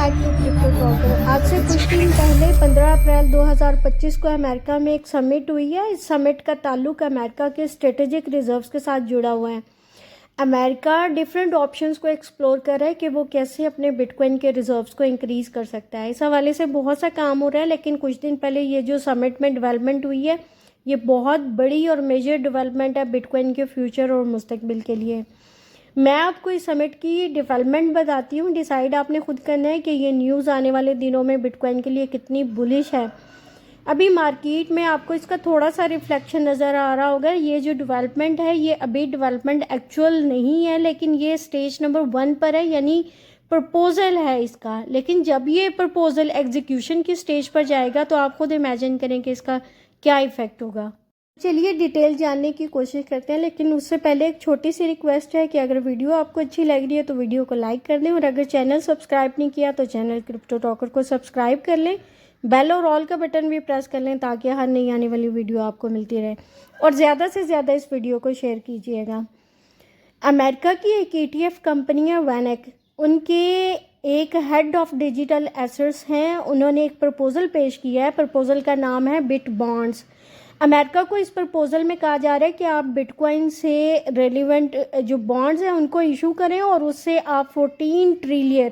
Back to crypto talker. आज से कुछ दिन पहले 15 अप्रैल 2025 को अमेरिका में एक समिट हुई है। इस समिट का ताल्लुक अमेरिका के स्ट्रेटेजिक रिजर्व्स के साथ जुड़ा हुआ है। अमेरिका डिफरेंट ऑप्शंस को एक्सप्लोर कर रहा है कि वो कैसे अपने बिटकॉइन के रिजर्व्स को इंक्रीज़ कर सकता है। इस हवाले से बहुत सा काम हो रहा है, लेकिन कुछ दिन पहले ये जो समिट में डेवलपमेंट हुई है, ये बहुत बड़ी और मेजर डेवलपमेंट है बिटकॉइन के फ्यूचर और मुस्तकबिल के लिए। मैं आपको इस समिट की डेवलपमेंट बताती हूँ। डिसाइड आपने खुद करना है कि ये न्यूज़ आने वाले दिनों में बिटकॉइन के लिए कितनी बुलिश है। अभी मार्केट में आपको इसका थोड़ा सा रिफ्लेक्शन नज़र आ रहा होगा। ये जो डेवलपमेंट है, ये अभी डेवलपमेंट एक्चुअल नहीं है, लेकिन ये स्टेज नंबर 1 पर है, यानी प्रपोज़ल है इसका। लेकिन जब ये प्रपोज़ल एग्जीक्यूशन की स्टेज पर जाएगा तो आप खुद इमेजिन करें कि इसका क्या इफ़ेक्ट होगा। चलिए डिटेल जानने की कोशिश करते हैं, लेकिन उससे पहले एक छोटी सी रिक्वेस्ट है कि अगर वीडियो आपको अच्छी लग रही है तो वीडियो को लाइक कर दें, और अगर चैनल सब्सक्राइब नहीं किया तो चैनल क्रिप्टो टॉकर को सब्सक्राइब कर लें, बेल और ऑल का बटन भी प्रेस कर लें ताकि हर नई आने वाली वीडियो आपको मिलती रहे, और ज़्यादा से ज़्यादा इस वीडियो को शेयर कीजिएगा। अमेरिका की एक ETF कंपनी है वैनेक, उनके एक हेड ऑफ डिजिटल एसेट्स हैं। उन्होंने एक प्रपोज़ल पेश किया है। प्रपोज़ल का नाम है बिट बॉन्ड्स। अमेरिका को इस प्रपोज़ल में कहा जा रहा है कि आप बिटकॉइन से रेलिवेंट जो बॉन्ड्स हैं उनको इशू करें, और उससे आप 14 ट्रिलियन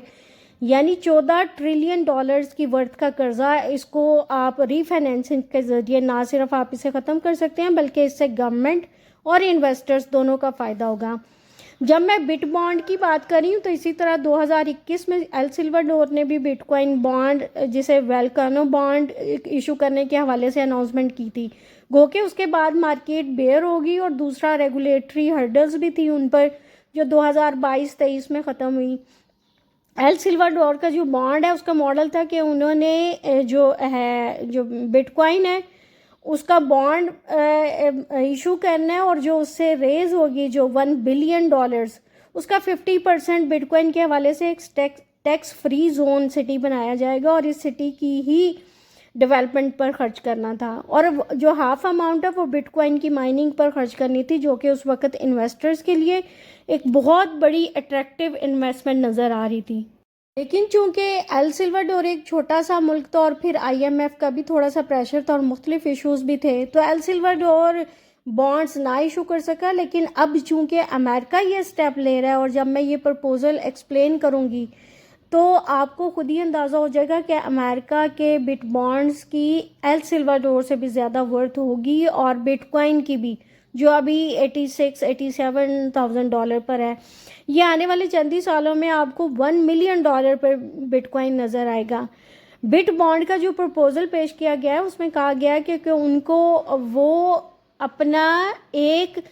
यानी 14 ट्रिलियन डॉलर्स की वर्थ का कर्जा, इसको आप रीफाइनेंसिंग के ज़रिए ना सिर्फ आप इसे ख़त्म कर सकते हैं, बल्कि इससे गवर्नमेंट और इन्वेस्टर्स दोनों का फ़ायदा होगा। जब मैं बिट बॉन्ड की बात कर रही हूँ तो इसी तरह 2021 में एल सिल्वाडोर ने भी बिटकॉइन बॉन्ड, जिसे वेलकानो बॉन्ड, इशू करने के हवाले से अनाउंसमेंट की थी। गो के उसके बाद मार्केट बेयर होगी, और दूसरा रेगुलेटरी हर्डल्स भी थी उन पर, जो 2022-23 में ख़त्म हुई। एल सिल्वाडोर का जो बॉन्ड है उसका मॉडल था कि उन्होंने जो बिटकॉइन है उसका बॉन्ड इशू करना है, और जो उससे रेज होगी जो $1 बिलियन, उसका 50% बिटकॉइन के हवाले से एक टैक्स फ्री जोन सिटी बनाया जाएगा, और इस सिटी की ही डेवलपमेंट पर खर्च करना था, और जो हाफ अमाउंट है वो बिटकॉइन की माइनिंग पर खर्च करनी थी, जो कि उस वक्त इन्वेस्टर्स के लिए एक बहुत बड़ी अट्रैक्टिव इन्वेस्टमेंट नज़र आ रही थी। लेकिन चूंकि एल सिल्वाडोर एक छोटा सा मुल्क था, और फिर IMF का भी थोड़ा सा प्रेशर था और मुख्तलिफ इशूज़ भी थे, तो एल सिल्वाडोर बॉन्ड्स ना इशू कर सका। लेकिन अब चूंकि अमेरिका ये स्टेप ले रहा है, और जब मैं ये प्रपोज़ल एक्सप्लेन करूँगी तो आपको खुद ही अंदाज़ा हो जाएगा कि अमेरिका के बिट बॉन्ड्स की एल सिल्वाडोर से भी ज़्यादा वर्थ होगी, और बिटकॉइन की भी, जो अभी $87,000 पर है। ये आने वाले चंद ही सालों में आपको $1 मिलियन पर बिटकॉइन नज़र आएगा। बिट बॉन्ड का जो प्रपोज़ल पेश किया गया है उसमें कहा गया है कि उनको वो अपना एक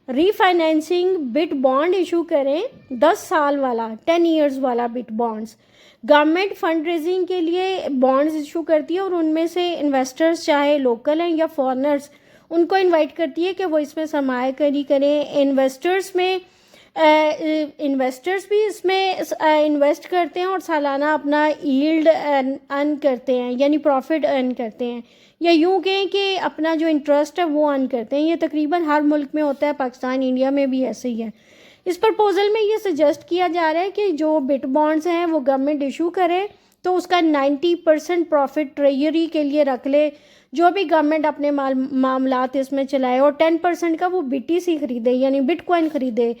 रीफाइनेंसिंग बिट बॉन्ड इशू करें, 10 साल वाला, 10 ईयर्स वाला bit bonds. Government fund raising के लिए बॉन्ड्स इशू करती है, और उनमें से इन्वेस्टर्स चाहे लोकल हैं या फॉरेनर्स, उनको इनवाइट करती है कि वो इसमें सरमायाकारी करें। इन्वेस्टर्स भी इसमें इन्वेस्ट करते हैं और सालाना अपना यील्ड अर्न करते हैं, यानी प्रॉफिट अर्न करते हैं, या यूँ कहें कि अपना जो इंटरेस्ट है वो अर्न करते हैं। ये तकरीबन हर मुल्क में होता है, पाकिस्तान, इंडिया में भी ऐसे ही है। इस प्रपोज़ल में ये सजेस्ट किया जा रहा है कि जो बिट बॉन्ड्स हैं वो गवर्नमेंट इशू करे तो उसका 90% प्रॉफिट ट्रेजरी के लिए रख ले, जो भी गवर्नमेंट अपने मामलात इसमें चलाए, और 10% का वो BTC खरीदे, यानी बिटकॉइन खरीदे।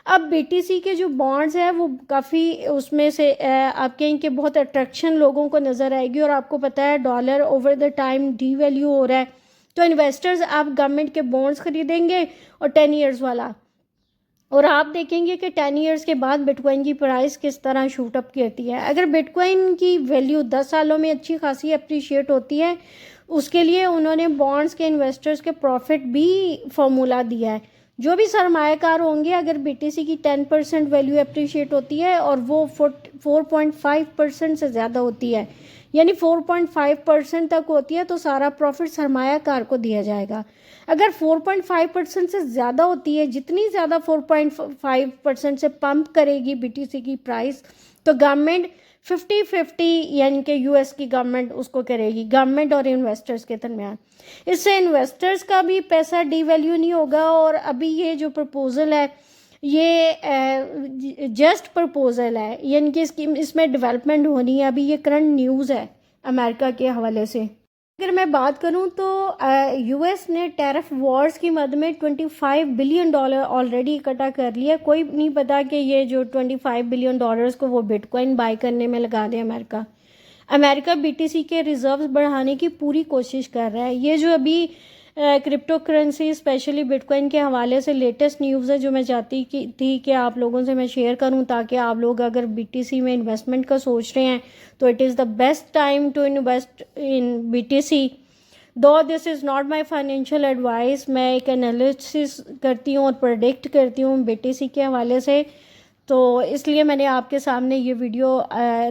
अब BTC के जो बॉन्ड्स हैं वो काफ़ी, उसमें से आप कहें कि बहुत अट्रैक्शन लोगों को नज़र आएगी, और आपको पता है dollar over the time devalue हो रहा है, तो इन्वेस्टर्स आप गवर्नमेंट के बॉन्ड्स खरीदेंगे, और 10 ईयर्स वाला, और आप देखेंगे कि 10 ईयर्स के बाद बिटकॉइन की प्राइस किस तरह शूट अप करती है। अगर बिटकॉइन की वैल्यू 10 सालों में अच्छी खासी अप्रिशिएट होती है, उसके लिए उन्होंने बॉन्ड्स के इन्वेस्टर्स के प्रॉफिट भी फॉर्मूला दिया है। जो भी सरमायाकार होंगे, अगर BTC की 10% वैल्यू अप्रिशिएट होती है और वो 4.5% से ज़्यादा होती है, यानी 4.5% तक होती है, तो सारा प्रॉफिट सरमायाकार को दिया जाएगा। अगर 4.5% से ज़्यादा होती है, जितनी ज़्यादा 4.5% से पंप करेगी BTC की प्राइस, तो गवर्नमेंट 50-50, यानी कि US की गवर्नमेंट उसको करेगी, गवर्नमेंट और इन्वेस्टर्स के दरमियान। इससे इन्वेस्टर्स का भी पैसा डीवैल्यू नहीं होगा, और अभी ये जो प्रपोज़ल है یہ جسٹ پرپوزل ہے، یعنی کہ اس میں ڈیولپمنٹ ہونی ہے، ابھی یہ کرنٹ نیوز ہے امریکہ کے حوالے سے۔ اگر میں بات کروں تو یو ایس نے ٹیرف وارز کی مد میں $25 بلین آلریڈی اکٹھا کر لیا۔ کوئی نہیں پتا کہ یہ جو $25 بلین کو وہ بٹ کوائن بائی کرنے میں لگا دے امریکہ بی ٹی سی کے ریزروز بڑھانے کی پوری کوشش کر رہا ہے۔ یہ جو ابھی crypto currency especially bitcoin کے حوالے سے لیٹسٹ نیوز ہے جو میں چاہتی تھی کہ آپ لوگوں سے میں شیئر کروں، تاکہ آپ لوگ اگر بی ٹی سی میں انویسٹمنٹ کا سوچ رہے ہیں تو it is the best time to invest in B T C. Though this is not my financial advice, میں ایک انالیسس کرتی ہوں اور پریڈکٹ کرتی ہوں بی ٹی سی کے حوالے سے، تو اس لیے میں نے آپ کے سامنے یہ ویڈیو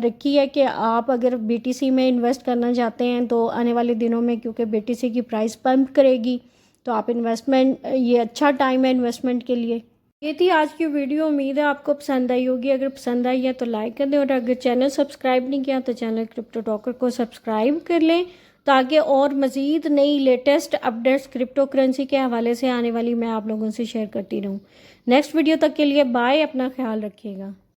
رکھی ہے کہ آپ اگر بی ٹی سی میں انویسٹ کرنا چاہتے ہیں تو آنے والے دنوں میں، کیونکہ بی ٹی سی کی پرائس پمپ کرے گی، تو آپ انویسٹمنٹ، یہ اچھا ٹائم ہے انویسٹمنٹ کے لیے۔ یہ تھی آج کی ویڈیو، امید ہے آپ کو پسند آئی ہوگی۔ اگر پسند آئی ہے تو لائک کر دیں، اور اگر چینل سبسکرائب نہیں کیا تو چینل کرپٹو ٹاکر کو سبسکرائب کر لیں، تاکہ اور مزید نئی لیٹسٹ اپڈیٹس کرپٹو کرنسی کے حوالے سے آنے والی میں آپ لوگوں سے شیئر کرتی رہوں۔ نیکسٹ ویڈیو تک کے لیے بائے، اپنا خیال رکھیے گا۔